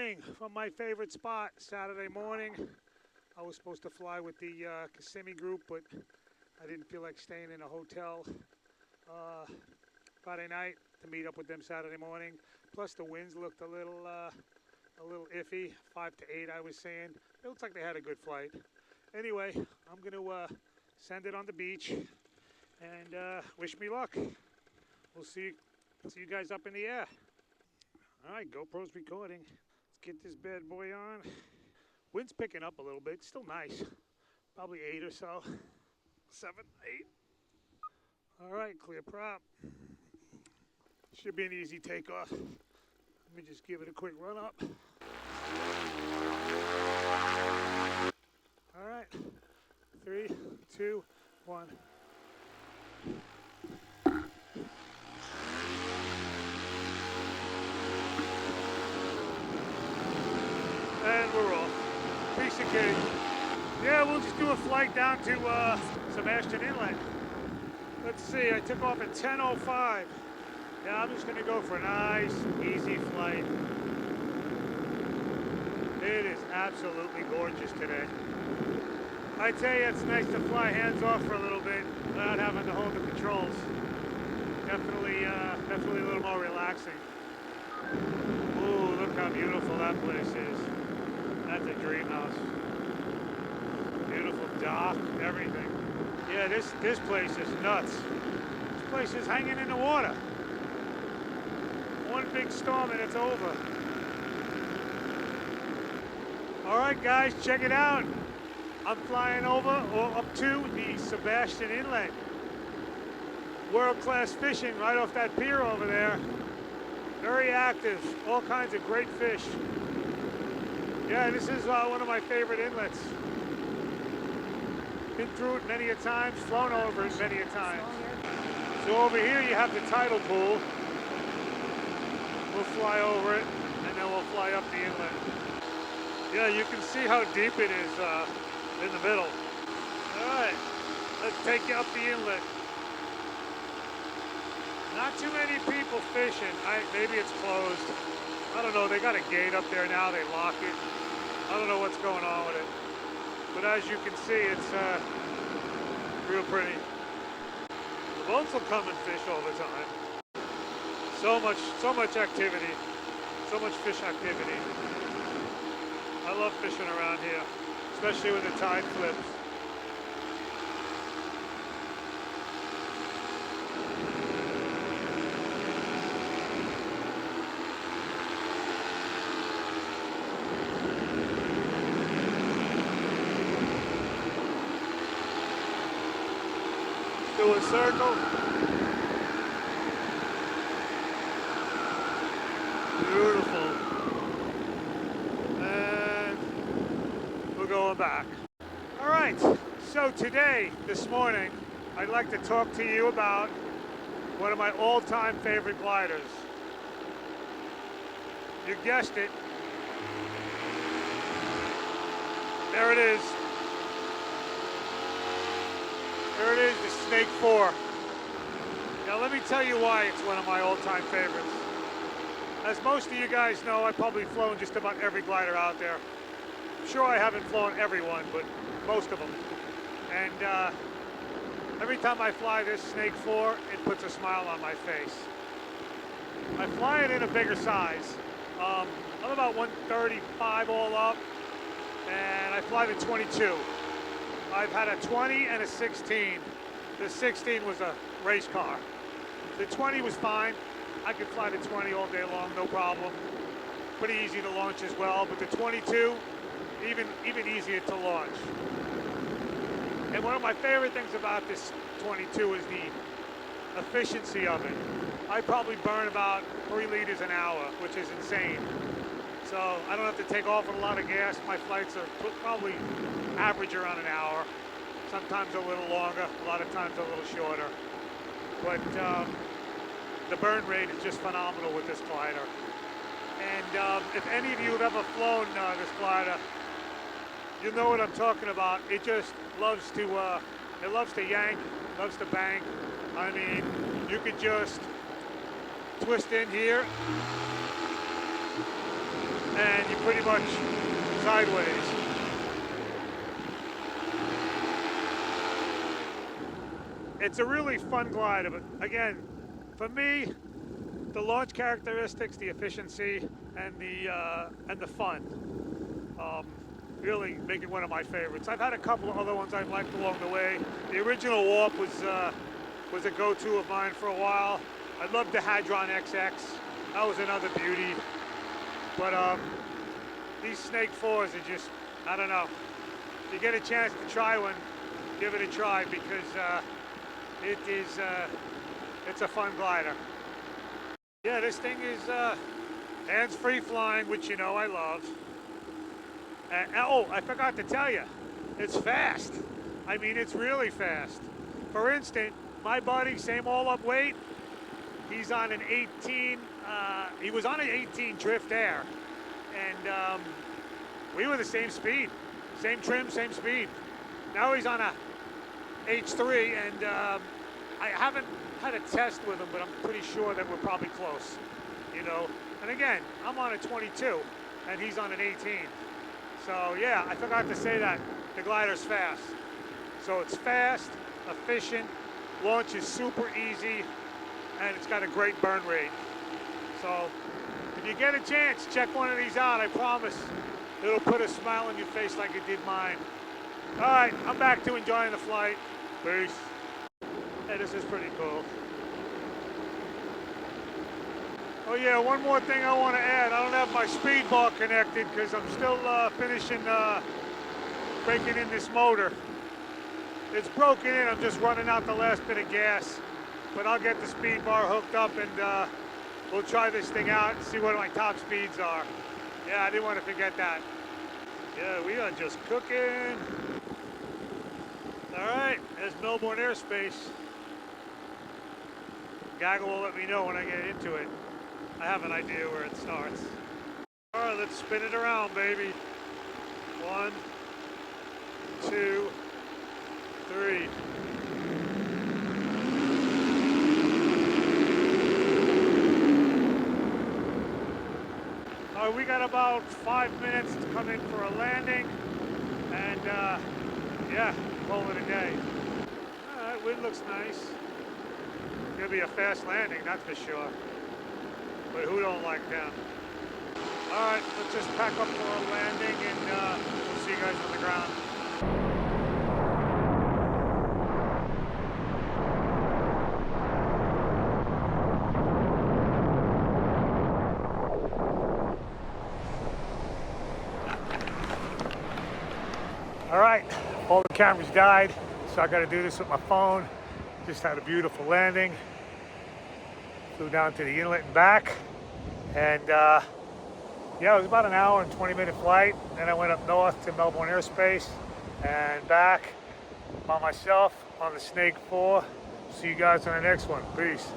morning from my favorite spot, Saturday morning. I was supposed to fly with the Kissimmee group, but I didn't feel like staying in a hotel Friday night to meet up with them Saturday morning. Plus the winds looked a little iffy, 5 to 8 I was saying. It looks like they had a good flight. Anyway, I'm gonna send it on the beach and wish me luck. We'll see you guys up in the air. All right, GoPro's recording. Let's get this bad boy on. Wind's picking up a little bit. Still nice. Probably 8 or so. 7, 8. All right, clear prop. Should be an easy takeoff. Let me just give it a quick run up. All right. 3, 2, 1. And we're off. Piece of cake. Yeah, we'll just do a flight down to Sebastian Inlet. Let's see, I took off at 10:05. Yeah, I'm just gonna go for a nice, easy flight. It is absolutely gorgeous today. I tell you, it's nice to fly hands off for a little bit without having to hold the controls. Definitely a little more relaxing. Ooh, look how beautiful that place is. That's a dream house. Beautiful dock, everything. Yeah, this place is nuts. This place is hanging in the water. One big storm and it's over. All right, guys, check it out. I'm flying over or up to the Sebastian Inlet. World-class fishing right off that pier over there. Very active, all kinds of great fish. Yeah, this is one of my favorite inlets. Been through it many a times, flown over it many a times. So over here you have the tidal pool. We'll fly over it and then we'll fly up the inlet. Yeah, you can see how deep it is in the middle. All right, let's take you up the inlet. Not too many people fishing. Maybe it's closed. I don't know, they got a gate up there now, they lock it. I don't know what's going on with it. But as you can see, it's real pretty. The boats will come and fish all the time. So much activity, so much fish activity. I love fishing around here, especially when the tide flips. Do a circle. Beautiful. And we're going back. All right, so this morning, I'd like to talk to you about one of my all-time favorite gliders. You guessed it. There it is. There it is, the Snake 4. Now let me tell you why it's one of my all-time favorites. As most of you guys know, I've probably flown just about every glider out there. I'm sure I haven't flown every one, but most of them. And every time I fly this Snake 4, it puts a smile on my face. I fly it in a bigger size. I'm about 135 all up, and I fly the 22. I've had a 20 and a 16. The 16 was a race car. The 20 was fine. I could fly the 20 all day long, no problem. Pretty easy to launch as well, but the 22, even easier to launch. And one of my favorite things about this 22 is the efficiency of it. I probably burn about 3 liters an hour, which is insane. So I don't have to take off with a lot of gas. My flights are probably average around an hour, sometimes a little longer, a lot of times a little shorter. But the burn rate is just phenomenal with this glider. And if any of you have ever flown this glider, you know what I'm talking about. It just loves to yank, loves to bank. I mean, you could just twist in here and you're pretty much sideways. It's a really fun glider, but again, for me, the launch characteristics, the efficiency, and the fun really make it one of my favorites. I've had a couple of other ones I've liked along the way. The original Warp was a go-to of mine for a while. I loved the Hadron XX. That was another beauty. But these Snake 4s are just, I don't know. If you get a chance to try one, give it a try, because it's a fun glider. Yeah, this thing is hands-free flying, which you know I love. And, oh, I forgot to tell you, it's fast. I mean, it's really fast. For instance, my buddy, same all-up weight, he's on an 18, he was on an 18 Drift Air, and we were the same speed, same trim, same speed. Now he's on a H3, and I haven't had a test with him, but I'm pretty sure that we're probably close, you know. And again, I'm on a 22, and he's on an 18. So yeah, I forgot to say that. The glider's fast. So it's fast, efficient, launch is super easy, and it's got a great burn rate. So if you get a chance, check one of these out. I promise it'll put a smile on your face like it did mine. All right, I'm back to enjoying the flight. Peace. Hey, this is pretty cool. Oh yeah, one more thing I want to add. I don't have my speed bar connected because I'm still finishing breaking in this motor. It's broken in, I'm just running out the last bit of gas. But I'll get the speed bar hooked up, and we'll try this thing out and see what my top speeds are. Yeah, I didn't want to forget that. Yeah, we are just cooking. All right, there's Melbourne airspace. Gaggle will let me know when I get into it. I have an idea where it starts. All right, let's spin it around, baby. 1, 2, 3. All right, we got about 5 minutes to come in for a landing, and yeah, call it a day. All right, wind looks nice. Gonna be a fast landing, that's for sure. But who don't like them? All right, let's just pack up for a landing, and we'll see you guys on the ground. All right, all the cameras died, so I got to do this with my phone. Just had a beautiful landing. Flew down to the inlet and back, and yeah, it was about an hour and 20-minute flight. Then I went up north to Melbourne airspace and back by myself on the Snake 4. See you guys on the next one. Peace.